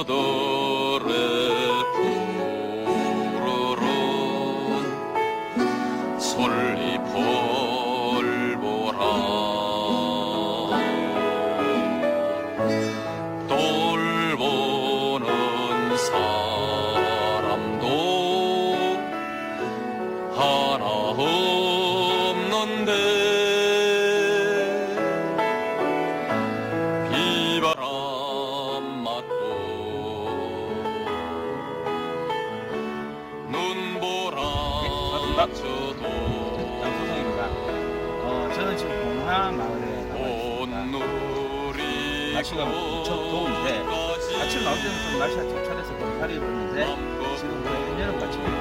저들의 푸르른 솔잎을 보라 돌보는 사람도 하나 없는데 비바람 맞고 눈보라 저도 양소성입니다. 저는 지금 봉하마을에 나와 있습니다. 온누리 날씨가 무척 더운데 아침 나올 때는 좀 날씨가 적절해서 봄팔이 입었는데 지금 거의 여름같이 찌는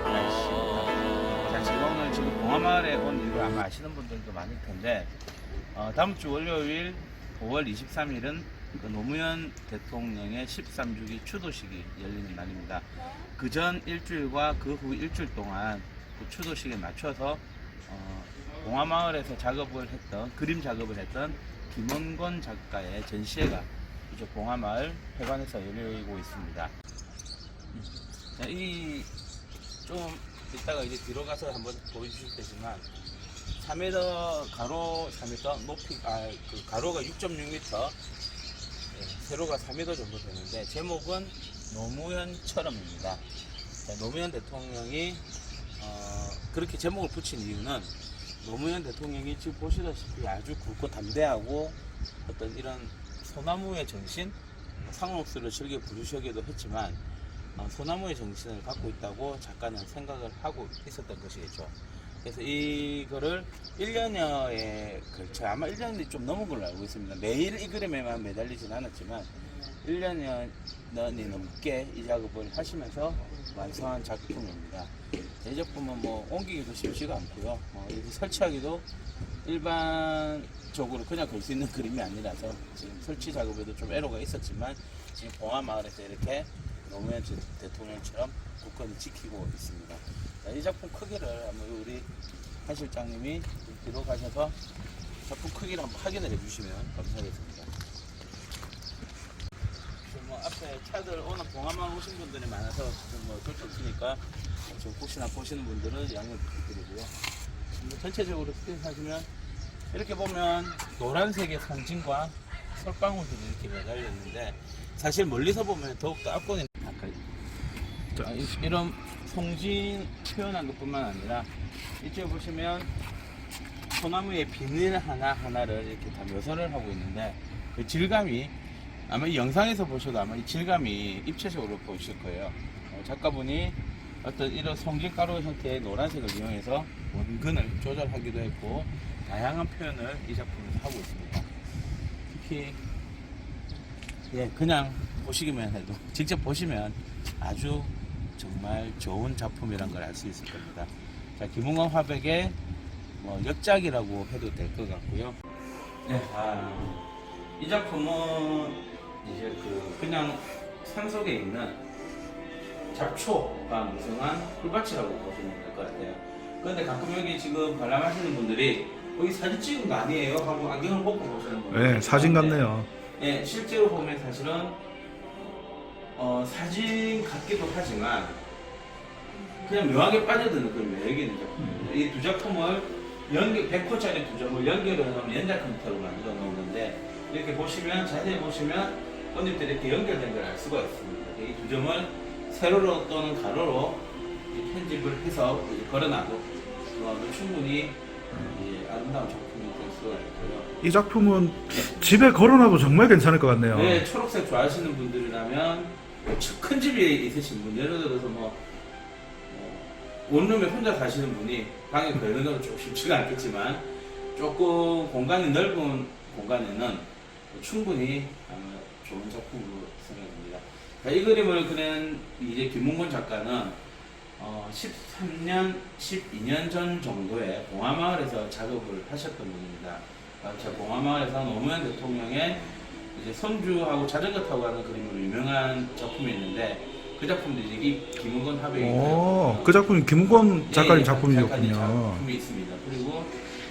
날씨입니다. 자, 제가 오늘 지금 봉하마을에 온 이유를 아마 아시는 분들도 많을 텐데 다음 주 월요일 5월 23일은 그 노무현 대통령의 13주기 추도식이 열리는 날입니다. 그 전 일주일과 그 후 일주일 동안 그 추도식에 맞춰서 봉하마을에서 작업을 했던 그림 작업을 했던 김원권 작가의 전시회가 이제 봉하마을 회관에서 열리고 있습니다. 자, 이 좀 이따가 이제 뒤로 가서 한번 보여주실 테지만 4m 가로 4m 높이 그 가로가 6.6m 세로가 4m 정도 되는데 제목은 노무현처럼입니다. 자, 노무현 대통령이 그렇게 제목을 붙인 이유는 노무현 대통령이 지금 보시다시피 아주 굵고 담대하고 어떤 이런 소나무의 정신, 상록수를 즐겨 부르시기도 했지만 소나무의 정신을 갖고 있다고 작가는 생각을 하고 있었던 것이겠죠. 그래서 이거를 1년여에 걸쳐 아마 1년이 좀 넘은 걸로 알고 있습니다. 매일 이 그림에만 매달리진 않았지만 1년이 넘게 이 작업을 하시면서 완성한 작품입니다. 이 작품은 뭐 옮기기도 쉽지가 않고요. 설치하기도 일반적으로 그냥 걸 수 있는 그림이 아니라서 지금 설치 작업에도 좀 애로가 있었지만 지금 봉하마을에서 이렇게 노무현 대통령처럼 굳건히 지키고 있습니다. 자, 이 작품 크기를 한번 우리 한 실장님이 뒤로 가셔서 작품 크기를 한번 확인을 해주시면 감사하겠습니다. 뭐 앞에 차들 오늘 봉하마을 오신 분들이 많아서 뭐 어쩔 수 없으니까 좀 혹시나 보시는 분들은 양해 부탁드리고요. 전체적으로 스크린하시면 이렇게 보면 노란색의 상징과 솔방울들이 이렇게 매달려 있는데 사실 멀리서 보면 더욱더 앞권에 이런 송진 표현한 것뿐만 아니라 이쪽에 보시면 소나무의 비늘 하나하나를 이렇게 다 묘사를 하고 있는데 그 질감이 아마 이 영상에서 보셔도 아마 이 질감이 입체적으로 보이실 거예요. 작가분이 어떤 이런 송진가루 형태의 노란색을 이용해서 원근을 조절하기도 했고 다양한 표현을 이 작품에서 하고 있습니다. 특히 그냥 보시기만 해도 직접 보시면 아주 정말 좋은 작품이란 걸 알 수 있을 겁니다. 자, 김웅원 화백의 뭐 역작이라고 해도 될 것 같고요. 네, 이 작품은 이제 그냥 산 속에 있는 잡초가 무성한 풀밭이라고 보시면 될 것 같아요. 그런데 가끔 여기 지금 관람하시는 분들이 여기 사진 찍은 거 아니에요? 하고 안경을 벗고 보시는 분들. 네, 사진 같네요. 네, 실제로 보면 사실은 사진 같기도 하지만 그냥 묘하게 빠져드는 그런 매력이 있는 작품입니다. 이 두 작품을 100호짜리 두 점을 연결을 하면 연작 형태로 만들어 놓은 건데 이렇게 보시면 자세히 보시면 꽃잎들이 이렇게 연결된 걸 알 수가 있습니다. 이 두 점을 세로로 또는 가로로 편집을 해서 걸어놔도 충분히 아름다운 작품이 될 수가 있고요. 이 작품은 집에 걸어놔도 정말 괜찮을 것 같네요. 네, 초록색 좋아하시는 분들이라면 큰 집이 있으신 분, 예를 들어서 원룸에 혼자 사시는 분이 방에 걸는 건 좀 쉽지가 않겠지만 조금 공간이 넓은 공간에는 충분히 아마 좋은 작품으로 생각됩니다. 이 그림을 그린 이제 김문권 작가는 13년, 12년 전 정도에 봉하마을에서 작업을 하셨던 분입니다. 봉하마을에서 노무현 대통령의 이제 손주하고 자전거 타고 가는 그림으로 유명한 작품이 있는데 그 작품도 이제 이 김은권 화백이 그 작품이 김은권 작가님 작가님 작품이었군요. 작품이 있습니다. 그리고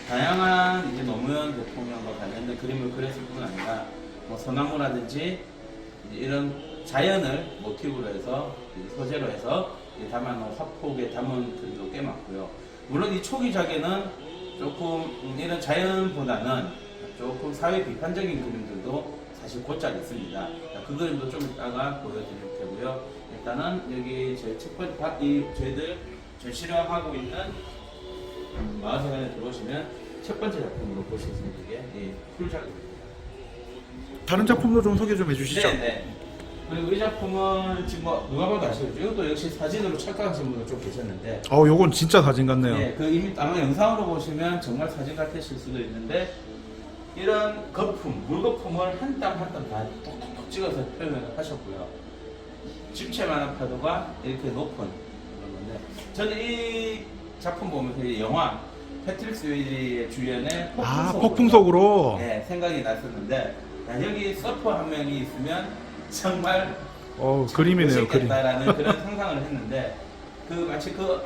다양한 이제 노무현 대통령과 관련된 그림을 그렸을 뿐 아니라 뭐 소나무라든지 이제 이런 자연을 모티브로 해서 소재로 해서 담아놓은 화폭에 담은 그림도 꽤 많고요. 물론 이 초기작에는 조금 이런 자연보다는 조금 사회 비판적인 그림들도 사실 곧잘 있습니다. 그 그림도 좀 이따가 보여드릴 테고요. 일단은 여기 제 첫 번째 이 저희들 전시하고 있는 마을회관에 들어오시면 첫 번째 작품으로 보실 수 있는 게 풀작입니다. 다른 작품도 좀 소개 좀 해주시죠. 네네. 그리고 이 작품은 지금 뭐 누가 봐도 아시겠죠? 이것도 역시 사진으로 착각하신 분들 좀 계셨는데, 요건 진짜 사진 같네요. 예, 그 이미 아마 영상으로 보시면 정말 사진 같으실 수도 있는데, 이런 거품, 물거품을 한 땀 한 땀 다 톡톡톡 찍어서 표현을 하셨고요. 집채만한 파도가 이렇게 높은 그런 건데, 저는 이 작품 보면서 이 영화 패트릭 스웨이지의 주연의 폭풍속으로. 네, 생각이 났었는데, 야, 여기 서퍼 한 명이 있으면 정말 그림이네요, 그림. 라는 그런 상상을 했는데, 그 마치 그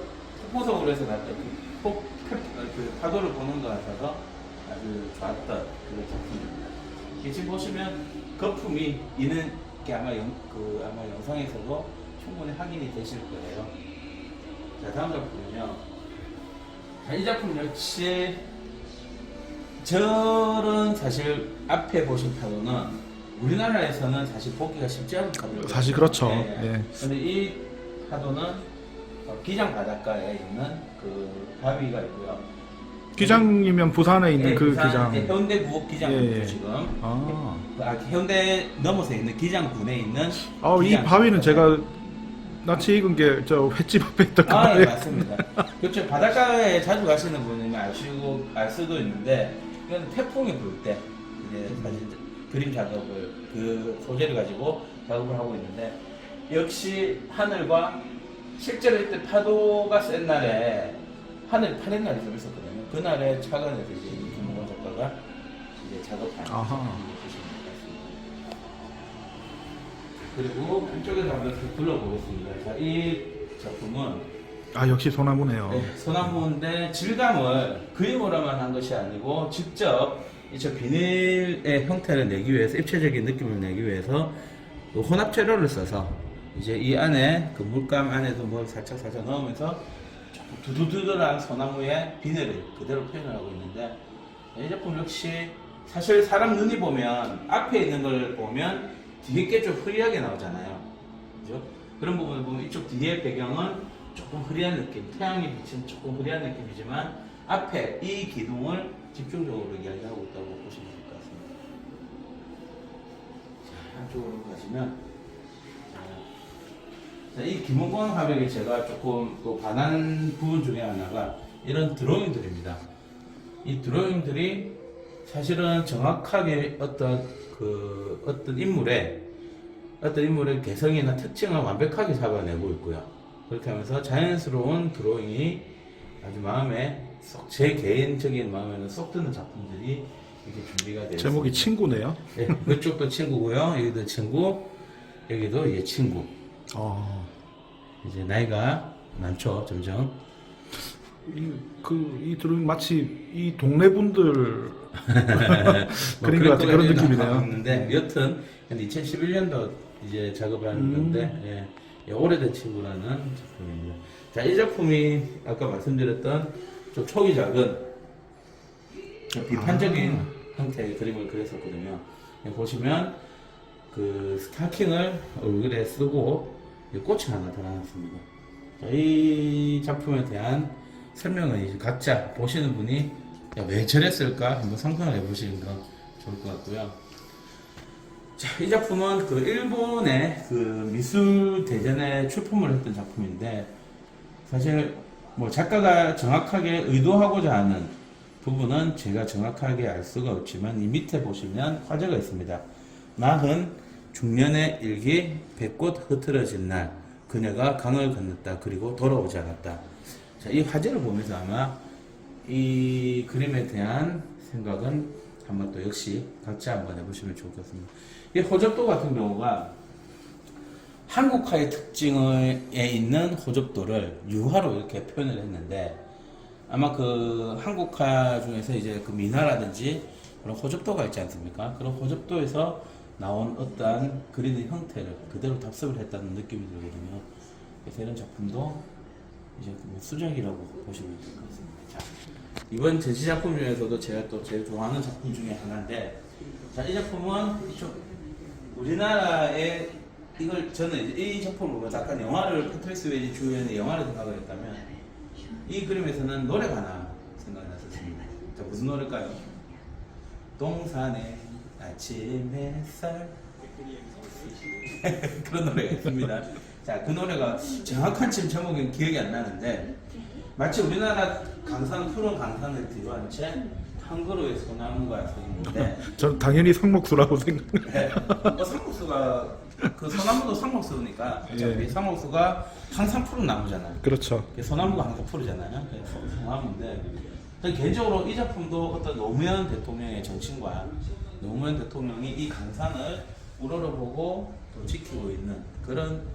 폭풍속으로 해서 났던 그 파도를 보는 것 같아서 아주 좋았던 그런 작품입니다. 지금 보시면 거품이 있는 게 아마 영상에서도 충분히 확인이 되실 거예요. 자, 다음 작품은요. 자, 이 작품 역시 저런 사실 앞에 보신 파도는 우리나라에서는 사실 보기가 쉽지 않은 파도예요. 사실 그렇죠. 예. 근데 이 파도는 기장 바닷가에 있는 그 바위가 있고요. 기장이면 부산에 있는 그 부산 기장. 해운대 구옥 기장이죠. 예. 지금. 해운대 넘어서 있는 기장군에 있는. 이 기장 바위는 바닷가. 제가 낯이 익은 게 저 횟집 앞에 있던 그 예, 바위. 맞습니다. 그렇죠. 바닷가에 자주 가시는 분이면 알 수도 있는데, 이건 태풍이 불 때 이제 사진 그림 작업을 그 소재를 가지고 작업을 하고 있는데, 역시 하늘과 실제로 이때 파도가 센 날에 하늘 파란 날이 좀 있었거든요. 그날에 차관에서 이제 김홍건 작가가 이제 작업하는 아하. 보시면 되겠습니다. 그리고 한쪽에서 한번 둘러보겠습니다. 자, 이 작품은 역시 소나무네요. 소나무인데 질감을 그림으로만 한 것이 아니고 직접 저 비닐의 형태를 내기 위해서, 입체적인 느낌을 내기 위해서 그 혼합 재료를 써서 이제 이 안에 그 물감 안에도 뭘 살짝 넣으면서 조금 두두두두한 소나무의 비늘을 그대로 표현을 하고 있는데, 이 작품 역시 사실 사람 눈이 보면 앞에 있는 걸 보면 뒤에 게 좀 흐리하게 나오잖아요. 그죠? 그런 부분을 보면 이쪽 뒤에 배경은 조금 흐리한 느낌, 태양이 비친 조금 흐리한 느낌이지만 앞에 이 기둥을 집중적으로 이야기하고 있다고 보시면 될 것 같습니다. 자, 한쪽으로 가시면, 자, 이 김홍건 화백에 제가 조금 또 반한 부분 중에 하나가 이런 드로잉들입니다. 이 드로잉들이 사실은 정확하게 어떤 인물의 개성이나 특징을 완벽하게 잡아내고 있고요. 그렇게 하면서 자연스러운 드로잉이 아주 마음에 쏙, 제 개인적인 마음에는 쏙 드는 작품들이 이렇게 준비가 되어 있습니다. 제목이 친구네요. 네, 그쪽도 친구고요. 여기도 친구, 여기도 얘 친구. 이제 나이가 많죠, 점점. 이 드로잉 마치 이 동네 분들 그린 것 같은 그런 느낌이네요. 있는데, 여튼 2011년도 이제 작업을 하는 건데, 오래된 친구라는 작품입니다. 자, 이 작품이 아까 말씀드렸던 좀 초기작은 좀 비판적인 형태의 그림을 그렸었거든요. 보시면 그 스타킹을 얼굴에 쓰고 꽃이 하나 달아놨습니다. 자, 이 작품에 대한 설명은 이제 각자 보시는 분이 왜 저랬을까 한번 상상을 해보시는 건 좋을 것 같고요. 자, 이 작품은 그 일본의 그 미술 대전에 출품을 했던 작품인데, 사실 뭐 작가가 정확하게 의도하고자 하는 부분은 제가 정확하게 알 수가 없지만, 이 밑에 보시면 화제가 있습니다. 마흔 중년의 일기, 백꽃 흐트러진 날, 그녀가 강을 건넜다. 그리고 돌아오지 않았다. 자, 이 화제를 보면서 아마 이 그림에 대한 생각은 한번 또 역시 각자 한번 해보시면 좋겠습니다. 이 호접도 같은 경우가 한국화의 특징에 있는 호접도를 유화로 이렇게 표현을 했는데, 아마 그 한국화 중에서 이제 그 민화라든지 그런 호접도가 있지 않습니까? 그런 호접도에서 나온 어떠한 그리는 형태를 그대로 답습을 했다는 느낌이 들거든요. 그래서 이런 작품도 이제 뭐 수작이라고 보시면 될 것 같습니다. 자, 이번 전시 작품 중에서도 제가 또 제일 좋아하는 작품 중에 하나인데, 자, 이 작품은 이쪽 우리나라의 이걸 저는 이제 이 작품을 보면 약간 영화를 패트릭 웨이지 주연의 영화를 생각을 했다면 이 그림에서는 노래가 하나 생각이 났었습니다. 자, 무슨 노래일까요? 동산의 아침 햇살 그런 노래가 있습니다. 자, 그 노래가 정확한 지금 제목은 기억이 안 나는데 마치 우리나라 강산 푸른 강산을 뒤로한 채 한 그루의 소나무가 서 있는데 전 당연히 상록수라고 생각해요. 네. 상록수가 그 소나무도 상록수니까 어차피 예. 상록수가 항상 푸른 나무잖아요. 그렇죠. 소나무가 항상 푸르잖아요. 그래서 소나무인데 저는 개인적으로 이 작품도 어떤 노무현 대통령의 정신과 노무현 대통령이 이 강산을 우러러보고 또 지키고 있는 그런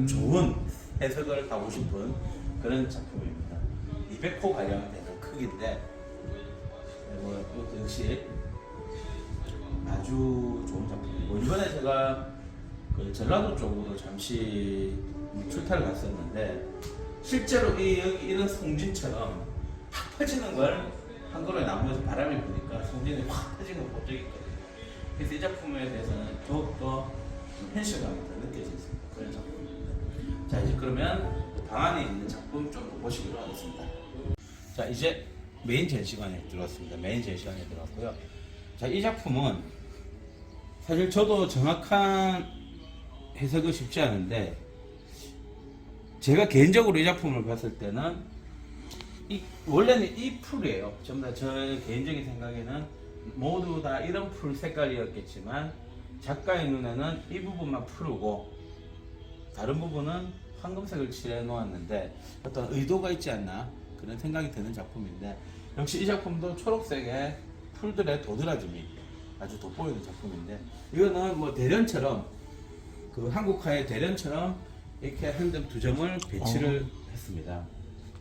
좋은 해석을 하고 싶은 그런 작품입니다. 200호 가량 되는 크기인데 뭐 역시 아주 좋은 작품이고 이번에 제가 그 전라도 쪽으로 잠시 출타를 갔었는데 실제로 이런 송진처럼 팍 퍼지는 걸 한 그루의 나무에서 바람이 부니까 송진이 확 퍼지는 걸 본 적이 있거든요. 그래서 이 작품에 대해서는 더욱더 현실감이 더 느껴졌습니다. 그런 작품입니다. 자, 이제 그러면 방 안에 있는 작품 좀 더 보시기로 하겠습니다. 자, 이제 메인 전시관에 들어왔습니다. 메인 전시관에 들어왔고요. 자, 이 작품은 사실 저도 정확한 해석은 쉽지 않은데 제가 개인적으로 이 작품을 봤을 때는 원래는 이 풀이에요. 전부 다 저의 개인적인 생각에는 모두 다 이런 풀 색깔이었겠지만 작가의 눈에는 이 부분만 푸르고 다른 부분은 황금색을 칠해 놓았는데 어떤 의도가 있지 않나 그런 생각이 드는 작품인데 역시 이 작품도 초록색의 풀들의 도드라짐이 아주 돋보이는 작품인데 이거는 뭐 대련처럼 그 한국화의 대련처럼 이렇게 한 점 두 점을 배치를 했습니다.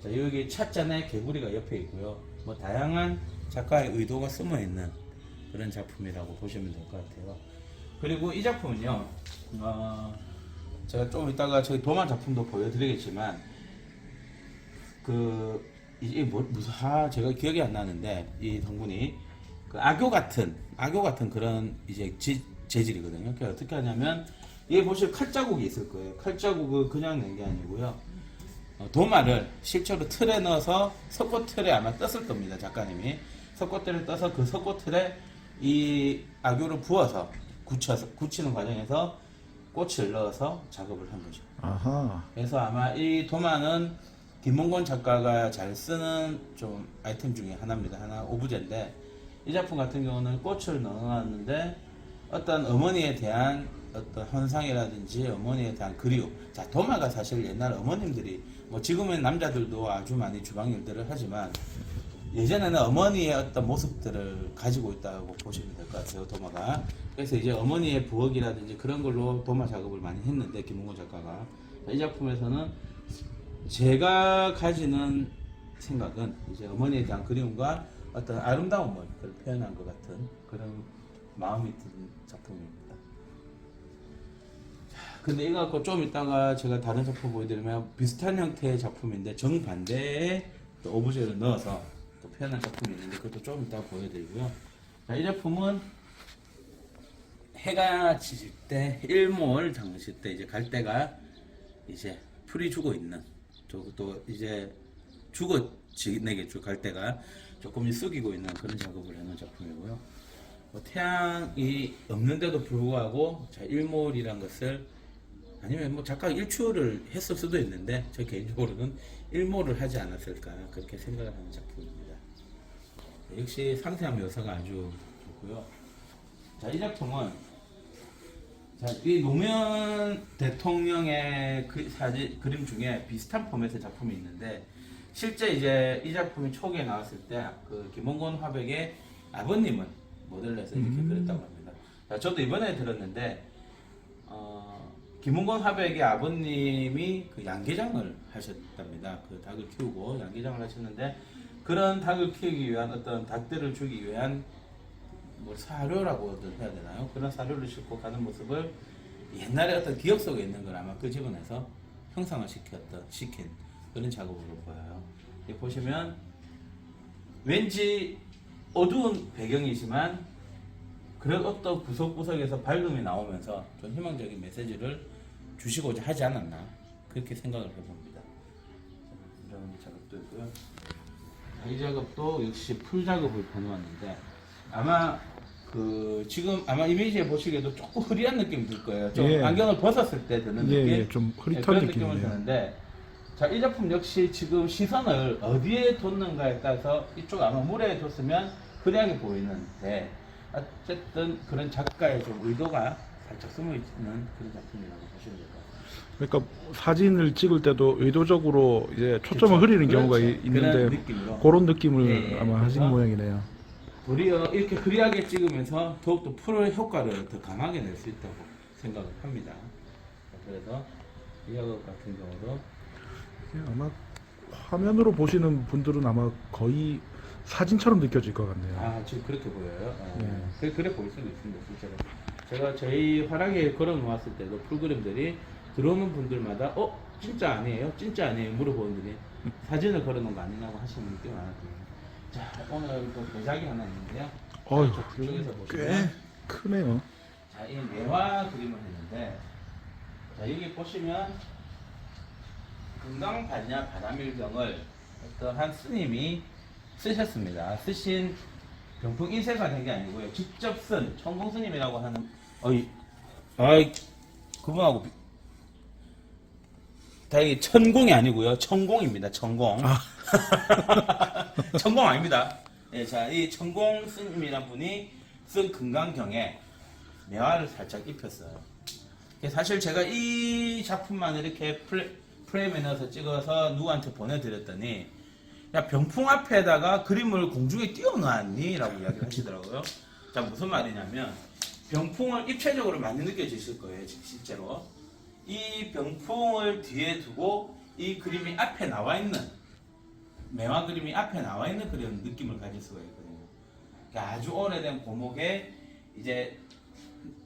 자, 여기 찻잔에 개구리가 옆에 있고요. 뭐 다양한 작가의 의도가 숨어 있는 그런 작품이라고 보시면 될 것 같아요. 그리고 이 작품은요, 제가 좀 이따가 저희 도마 작품도 보여드리겠지만 이게 무슨 제가 기억이 안 나는데 이 성분이 그 악교 같은 그런 이제 재질이거든요. 그러니까 어떻게 하냐면 이게 보시면 칼자국이 있을 거예요. 칼자국을 그냥 낸 게 아니고요. 도마를 실제로 틀에 넣어서 석고틀에 아마 떴을 겁니다. 작가님이 석고틀에 떠서 그 석고틀에 이 악교를 부어서 굳히는 과정에서 꽃을 넣어서 작업을 한 거죠. 아하. 그래서 아마 이 도마는 김몽곤 작가가 잘 쓰는 좀 아이템 중에 하나입니다. 하나 오브제인데 이 작품 같은 경우는 꽃을 넣어놨는데 어떤 어머니에 대한 어떤 헌상이라든지 어머니에 대한 그리움. 자, 도마가 사실 옛날 어머님들이 뭐 지금은 남자들도 아주 많이 주방 일들을 하지만 예전에는 어머니의 어떤 모습들을 가지고 있다고 보시면 될 것 같아요. 도마가. 그래서 이제 어머니의 부엌이라든지 그런 걸로 도마 작업을 많이 했는데 김몽곤 작가가 이 작품에서는 제가 가지는 생각은 이제 어머니에 대한 그리움과 어떤 아름다움을 표현한 것 같은 그런 마음이 드는 작품입니다. 근데 이거 갖고 좀 이따가 제가 다른 작품 보여드리면 비슷한 형태의 작품인데 정반대의 또 오브제를 넣어서 또 표현한 작품이 있는데 그것도 좀 이따가 보여드리고요. 자, 이 작품은 해가 지질 때 일몰 당시 때 이제 갈대가 이제 풀이 죽어 있는 또 이제 죽어 지내겠죠. 갈대가 조금 쑥이고 있는 그런 작업을 해놓은 작품이고요. 뭐 태양이 없는데도 불구하고 자, 일몰이란 것을 아니면 뭐 작가가 일출을 했을 수도 있는데 저 개인적으로는 일몰을 하지 않았을까 그렇게 생각을 하는 작품입니다. 역시 상세한 묘사가 아주 좋고요. 자, 이 작품은 자, 이 노무현 대통령의 그림 중에 비슷한 포맷의 작품이 있는데 실제 이제 이 작품이 초기에 나왔을 때 그 김원곤 화백의 아버님을 모델로 해서 이렇게 그렸다고 합니다. 자, 저도 이번에 들었는데 김원곤 화백의 아버님이 그 양계장을 하셨답니다. 그 닭을 키우고 양계장을 하셨는데 그런 닭을 키우기 위한 어떤 닭들을 주기 위한 뭐 사료라고들 해야 되나요? 그런 사료를 싣고 가는 모습을 옛날에 어떤 기억 속에 있는 걸 아마 끄집어내서 형상을 시킨 그런 작업으로 보여요. 여기 보시면 왠지 어두운 배경이지만 그런 어떤 구석구석에서 밝음이 나오면서 좀 희망적인 메시지를 주시고자 하지 않았나 그렇게 생각을 해봅니다. 이런 작업도 있고요. 이 작업도 역시 풀 작업을 해놓았는데 아마 지금 아마 이미지에 보시기에도 조금 흐리한 느낌이 들 거예요. 좀 예. 안경을 벗었을 때 드는 느낌. 예, 좀 흐릿한 그런 느낌을 느낌이네요. 드는데 자, 이 작품 역시 지금 시선을 어디에 뒀는가에 따라서 이쪽 아마 물에 뒀으면 흐리하게 보이는데 어쨌든 그런 작가의 좀 의도가 살짝 숨어 있는 그런 작품이라고 보시면 될 것 같아요. 그러니까 사진을 찍을 때도 의도적으로 이제 초점을 그렇죠. 흐리는 경우가 그렇죠. 있는데 그런 느낌으로. 그런 느낌을 예, 예. 아마 하신 그래서 모양이네요. 도리어 이렇게 흐리하게 찍으면서 더욱더 풀의 효과를 더 강하게 낼 수 있다고 생각을 합니다. 그래서 이 작업 같은 경우도 아마 화면으로 보시는 분들은 아마 거의 사진처럼 느껴질 것 같네요. 지금 그렇게 보여요. 네. 그래 보일 수도 있습니다, 실제로. 제가 저희 활약에 걸어 놓았을 때도 풀그램들이 들어오는 분들마다 진짜 아니에요? 진짜 아니에요? 물어보는 분이 사진을 걸어 놓은 거 아니냐고 하시는 분들이 많았거든요. 자, 오늘 또 대작이 하나 있는데요. 어휴, 저쪽에서 꽤 보시면 크네요. 자, 이 매화 그림을 했는데 자, 여기 보시면 금강반야 바람일경을 어떤 한 스님이 쓰셨습니다. 쓰신 병풍 인쇄가 된 게 아니고요. 직접 쓴 천공 스님이라고 하는 그분하고 다행히 천공이 아니고요. 천공입니다. 천공. 천공 아닙니다. 예, 자, 이 천공 스님이란 분이 쓴 금강경에 매화를 살짝 입혔어요. 사실 제가 이 작품만 이렇게 프레임에 넣어서 찍어서 누구한테 보내드렸더니 야, 병풍 앞에다가 그림을 공중에 띄워놨니? 라고 이야기를 하시더라고요. 자, 무슨 말이냐면 병풍을 입체적으로 많이 느껴지실 거예요, 실제로. 이 병풍을 뒤에 두고 이 그림이 앞에 나와 있는 매화 그림이 앞에 나와 있는 그런 느낌을 가질 수가 있거든요. 그러니까 아주 오래된 고목에 이제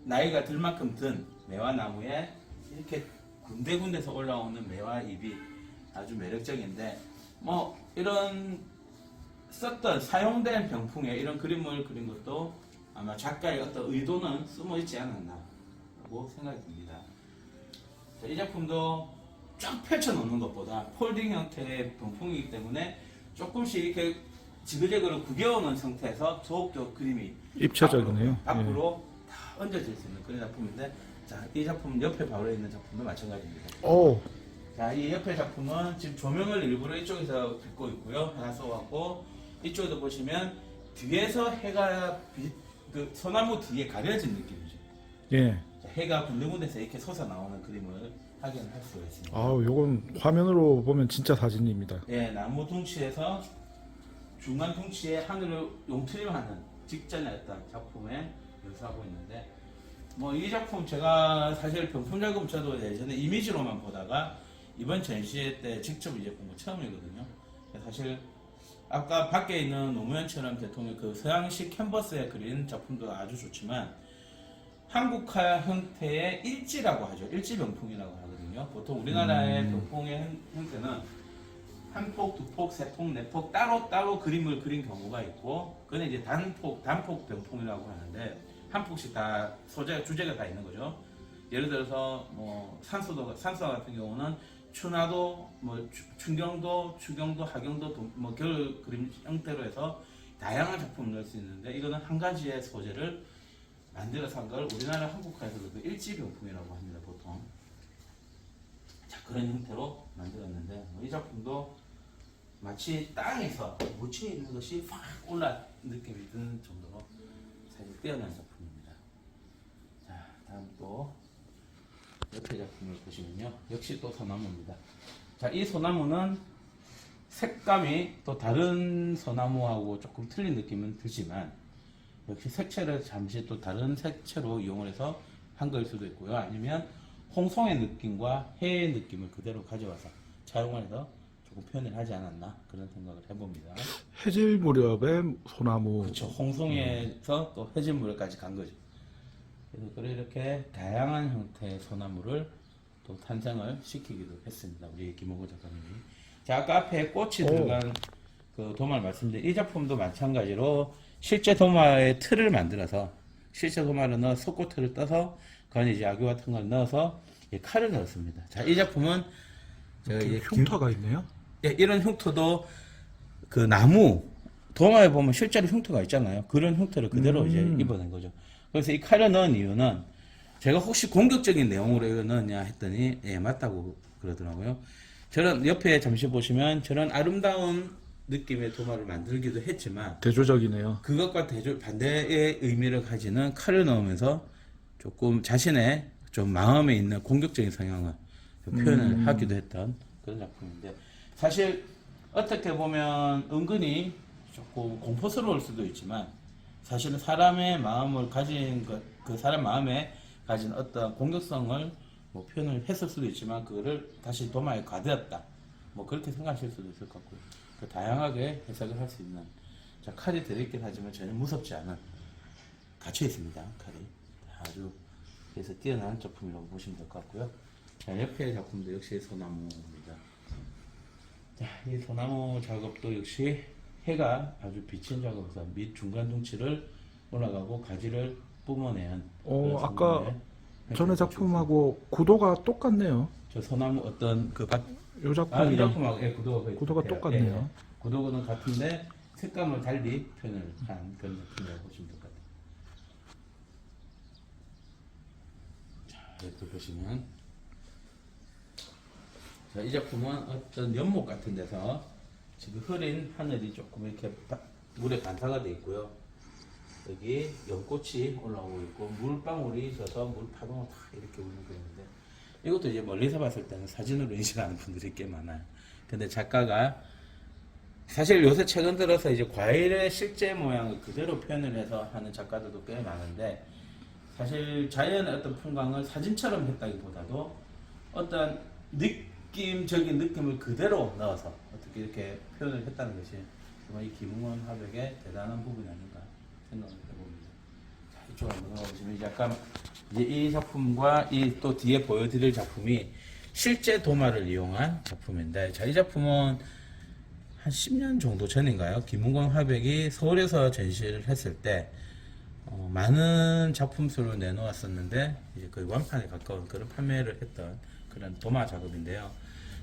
나이가 들 만큼 든 매화 나무에 이렇게 군데군데서 올라오는 매화 잎이 아주 매력적인데 뭐 이런 썼던 사용된 병풍에 이런 그림을 그린 것도 아마 작가의 어떤 의도는 숨어 있지 않았나라고 생각이 듭니다. 자, 이 작품도 쫙 펼쳐 놓는 것보다 폴딩 형태의 병풍이기 때문에 조금씩 이렇게 지그재그로 구겨오는 상태에서 더욱더 그림이 입체적이네요. 밖으로 다 얹어질 수 있는 그런 작품인데 자, 이 작품 옆에 바로 있는 작품도 마찬가지입니다. 오, 자, 이 옆에 작품은 지금 조명을 일부러 이쪽에서 빗고 있고요. 하나 써갖고 이쪽에도 보시면 뒤에서 해가 그 소나무 뒤에 가려진 느낌이죠. 예. 자, 해가 군데군데서 이렇게 솟아 나오는 그림을 확인할 수가 있습니다. 아우, 요건 화면으로 보면 진짜 사진입니다. 예, 나무 둥치에서 중간 둥치에 하늘을 용트림하는 직전의 어떤 작품에 묘사하고 있는데 뭐 이 작품 제가 사실 병풍 작품 저도 예전에 이미지로만 보다가 이번 전시회 때 직접 이제 본 거 처음이거든요. 사실 아까 밖에 있는 노무현처럼 대통령 그 서양식 캔버스에 그린 작품도 아주 좋지만 한국화 형태의 일지라고 하죠. 일지 병풍이라고 하거든요. 보통 우리나라의 병풍의 형태는 한 폭, 두 폭, 세 폭, 네 폭 따로 그림을 그린 경우가 있고 그건 이제 단폭 병풍이라고 하는데 한 폭씩 다 주제가 다 있는 거죠. 예를 들어서 뭐 산소 같은 경우는 추나도, 뭐 춘경도, 추경도, 하경도, 뭐 겨울 그림 형태로 해서 다양한 작품을 넣을 수 있는데 이거는 한 가지의 소재를 만들어서 한 걸 우리나라 한국화에서도 그 일지병풍이라고 합니다, 보통. 자, 그런 형태로 만들었는데 이 작품도 마치 땅에서 묻혀 있는 것이 확 올라 느낌이 드는 정도로 사실 뛰어난 작품입니다. 자, 다음 또 옆에 작품을 보시면요. 역시 또 소나무입니다. 자, 이 소나무는 색감이 또 다른 소나무하고 조금 틀린 느낌은 들지만 역시 색채를 잠시 또 다른 색채로 이용을 해서 한 거일 수도 있고요. 아니면 홍송의 느낌과 해의 느낌을 그대로 가져와서 차용을 해서 조금 표현을 하지 않았나 그런 생각을 해봅니다. 해질 무렵에 소나무. 그렇죠. 홍송에서 또 해질 무렵까지 간 거죠. 그래서 이렇게 다양한 형태의 소나무를 또 탄생을 시키기도 했습니다. 우리 김호구 작가님이. 자, 아까 앞에 꽃이 들어간 그 도마를 말씀드린 이 작품도 마찬가지로 실제 도마의 틀을 만들어서 실제 도마를 넣어 석고틀을 떠서 그 안에 이제 아귀 같은 걸 넣어서 칼을 넣었습니다. 자, 이 작품은 제가 이제 흉터가 있네요. 예, 이런 흉터도 그 나무 도마에 보면 실제로 흉터가 있잖아요. 그런 흉터를 그대로 이제 입어낸 거죠. 그래서 이 칼을 넣은 이유는 제가 혹시 공격적인 내용으로 이거 넣었냐 했더니 예, 맞다고 그러더라고요. 저런 옆에 잠시 보시면 저런 아름다운 느낌의 도마를 만들기도 했지만 대조적이네요. 그것과 반대의 의미를 가지는 칼을 넣으면서 조금 자신의 좀 마음에 있는 공격적인 성향을 표현을 하기도 했던 그런 작품인데 사실 어떻게 보면 은근히 조금 공포스러울 수도 있지만 사실은 사람의 마음을 가진 그 사람 마음에 가진 어떤 공격성을 뭐 표현을 했을 수도 있지만 그거를 다시 도마에 가되었다 뭐 그렇게 생각하실 수도 있을 것 같고요. 그 다양하게 해석을 할 수 있는 자 칼이 들어있긴 하지만 전혀 무섭지 않은 갇혀 있습니다. 칼이 아주 그래서 뛰어난 작품이라고 보시면 될 것 같고요. 자, 옆에 작품도 역시 소나무입니다. 자, 이 소나무 작업도 역시 해가 아주 비친 작업에서 밑 중간 둥치를 올라가고 가지를 뿜어내는 아까 전에 작품하고 구도가 똑같네요. 저 소나무 어떤 그 요 이 작품이랑 작품하고 예, 구도가 똑같네요. 예, 구도는 같은데 색감을 달리 표현을 한 그런 작품이라고 보시면 될 것 같아요. 자, 이렇게 보시면 자, 이 작품은 어떤 연못 같은 데서 지금 흐린 하늘이 조금 이렇게 물에 반사가 되어 있고요. 여기 연꽃이 올라오고 있고 물방울이 져서 물파동을 다 이렇게 울고 있는데 이것도 이제 멀리서 봤을 때는 사진으로 인식하는 분들이 꽤 많아요. 근데 작가가 사실 요새 최근 들어서 이제 과일의 실제 모양을 그대로 표현을 해서 하는 작가들도 꽤 많은데 사실 자연의 어떤 풍광을 사진처럼 했다기보다도 어떤 느낌적인 느낌을 그대로 넣어서 어떻게 이렇게 표현을 했다는 것이 정말 이 김웅원 화백의 대단한 부분이 아닌가 생각을 해봅니다. 자, 이쪽으로 넘어가 보시면 이제 약간 이제 이 작품과 이 또 뒤에 보여드릴 작품이 실제 도마를 이용한 작품인데, 자, 이 작품은 한 10년 정도 전인가요? 김웅원 화백이 서울에서 전시를 했을 때 많은 작품 수를 내놓았었는데 이제 거의 완판에 가까운 그런 판매를 했던 그런 도마 작업인데요.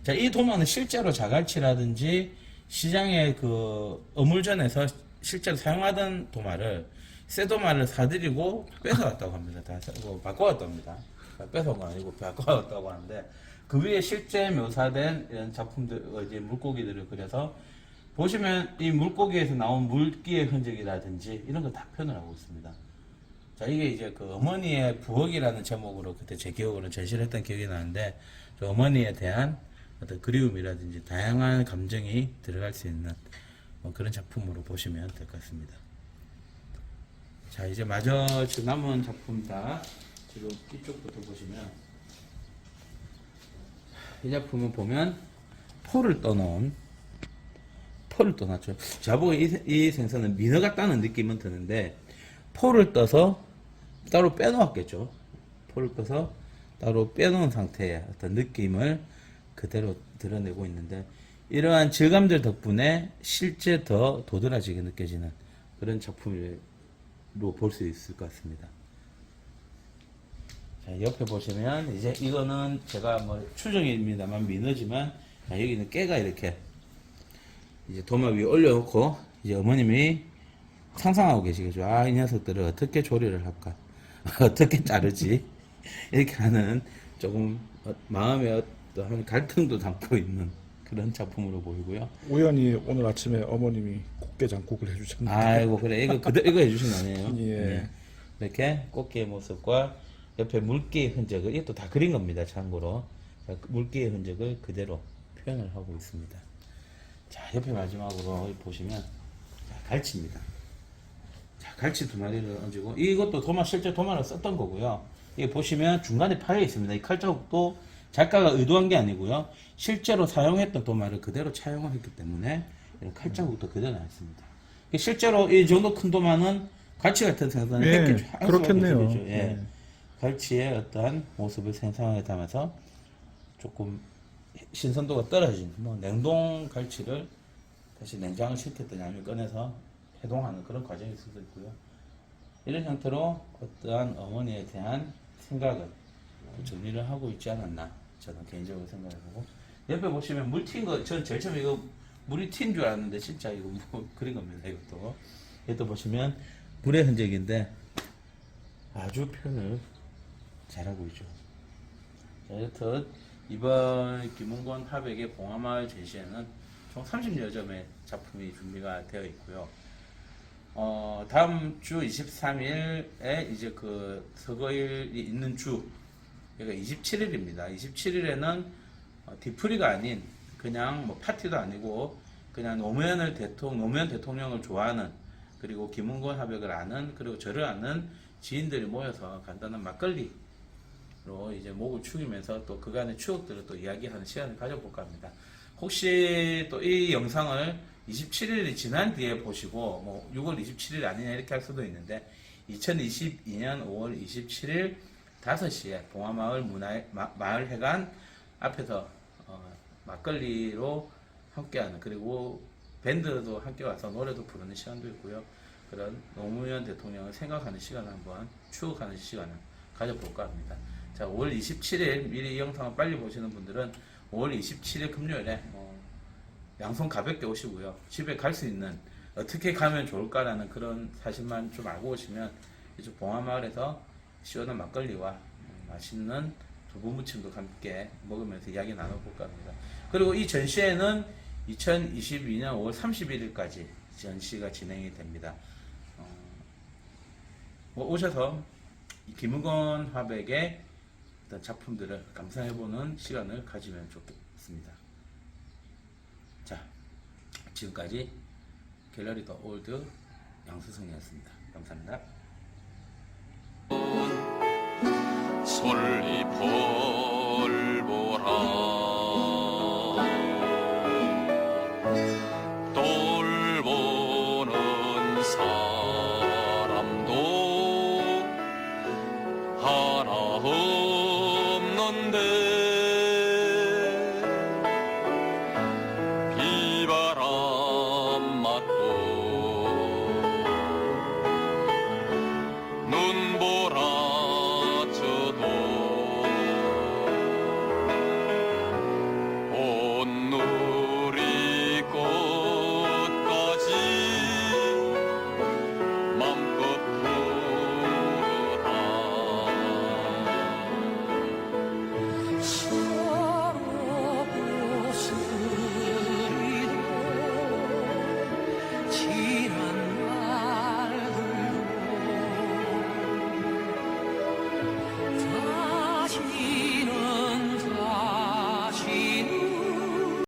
자, 이 도마는 실제로 자갈치라든지 시장에 그 어물전에서 실제로 사용하던 도마를 새 도마를 사들이고 뺏어왔다고 합니다. 다 바꿔왔다고 합니다. 뺏어온 거 아니고 바꿔왔다고 하는데 그 위에 실제 묘사된 이런 작품들, 이제 물고기들을 그려서 보시면 이 물고기에서 나온 물기의 흔적이라든지 이런 거 다 표현을 하고 있습니다. 자, 이게 이제 그 어머니의 부엌이라는 제목으로 그때 제 기억으로 전시를 했던 기억이 나는데 저 어머니에 대한 어떤 그리움이라든지 다양한 감정이 들어갈 수 있는 뭐 그런 작품으로 보시면 될 것 같습니다. 자, 이제 마저 지금 남은 작품 다 지금 이쪽부터 보시면 이 작품은 보면 포를 떠놨죠. 저보고 이 생선은 민어 같다는 느낌은 드는데 포를 떠서 따로 빼놓았겠죠. 포를 떠서 따로 빼놓은 상태의 어떤 느낌을 그대로 드러내고 있는데 이러한 질감들 덕분에 실제 더 도드라지게 느껴지는 그런 작품으로 볼 수 있을 것 같습니다. 자, 옆에 보시면 이제 이거는 제가 뭐 추정입니다만 민어지만 자, 여기는 깨가 이렇게 이제 도마 위에 올려놓고 이제 어머님이 상상하고 계시겠죠. 아, 이 녀석들을 어떻게 조리를 할까? 어떻게 자르지? 이렇게 하는 조금 마음의 어떤 갈등도 담고 있는 그런 작품으로 보이고요. 우연히 오늘 아침에 어머님이 꽃게장국을 해주셨는데. 아이고, 그래. 이거 해주신 거 아니에요? 예. 네. 이렇게 꽃게의 모습과 옆에 물기의 흔적을, 이것도 다 그린 겁니다. 참고로. 자, 물기의 흔적을 그대로 표현을 하고 있습니다. 자, 옆에 마지막으로 보시면, 자, 갈치입니다. 자, 갈치 두 마리를 얹고, 이것도 실제 도마를 썼던 거고요. 이게 보시면 중간에 파여 있습니다. 이 칼자국도 작가가 의도한 게 아니고요. 실제로 사용했던 도마를 그대로 차용을 했기 때문에 이런 칼자국도 그대로 나왔습니다. 실제로 이 정도 큰 도마는 갈치 같은 생선을 예, 했겠죠. 할 수밖에 그렇겠네요. 없죠. 예. 예. 갈치의 어떠한 모습을 생성해 담아서 조금 신선도가 떨어진 뭐 냉동 갈치를 다시 냉장을 시켰더니 아니면 꺼내서 해동하는 그런 과정이 있을 수 있고요. 이런 형태로 어떠한 어머니에 대한 생각을 정리를 하고 있지 않았나 저는 개인적으로 생각해보고, 옆에 보시면 물 튄 거, 전 제일 처음에 이거 물이 튄 줄 알았는데 진짜 이거 뭐 그린 겁니다. 이것도 이것도 보시면 불의 흔적인데 아주 표현을 잘하고 있죠. 자, 여튼 이번 김은권 화백의 봉화마을 전시회는 총 30여 점의 작품이 준비가 되어 있고요. 다음 주 23일에 이제 그 서거일이 있는 주, 그러니까 27일입니다. 27일에는 뒤풀이가 아닌 그냥 뭐 파티도 아니고 그냥 노무현 대통령을 좋아하는, 그리고 김은권 화백을 아는, 그리고 저를 아는 지인들이 모여서 간단한 막걸리로 이제 목을 축이면서 또 그간의 추억들을 또 이야기하는 시간을 가져볼까 합니다. 혹시 또 이 영상을 27일이 지난 뒤에 보시고 뭐 6월 27일 아니냐 이렇게 할 수도 있는데, 2022년 5월 27일 5시에 봉화마을 마을회관 앞에서 막걸리로 함께하는, 그리고 밴드도 함께 와서 노래도 부르는 시간도 있고요. 그런 노무현 대통령을 생각하는 시간을 한번 추억하는 시간을 가져볼까 합니다. 자, 5월 27일 미리 이 영상을 빨리 보시는 분들은 5월 27일 금요일에 양손 가볍게 오시고요. 집에 갈 수 있는, 어떻게 가면 좋을까라는 그런 사실만 좀 알고 오시면 이쪽 봉화마을에서 시원한 막걸리와 맛있는 두부무침도 함께 먹으면서 이야기 나눠볼까 합니다. 그리고 이 전시회는 2022년 5월 31일까지 전시가 진행이 됩니다. 오셔서 김은권 화백의 어떤 작품들을 감상해보는 시간을 가지면 좋겠습니다. 자, 지금까지 갤러리 더 올드 양수성이었습니다. 감사합니다. 솔잎벌보라 돌보는 사람도 하나 없는데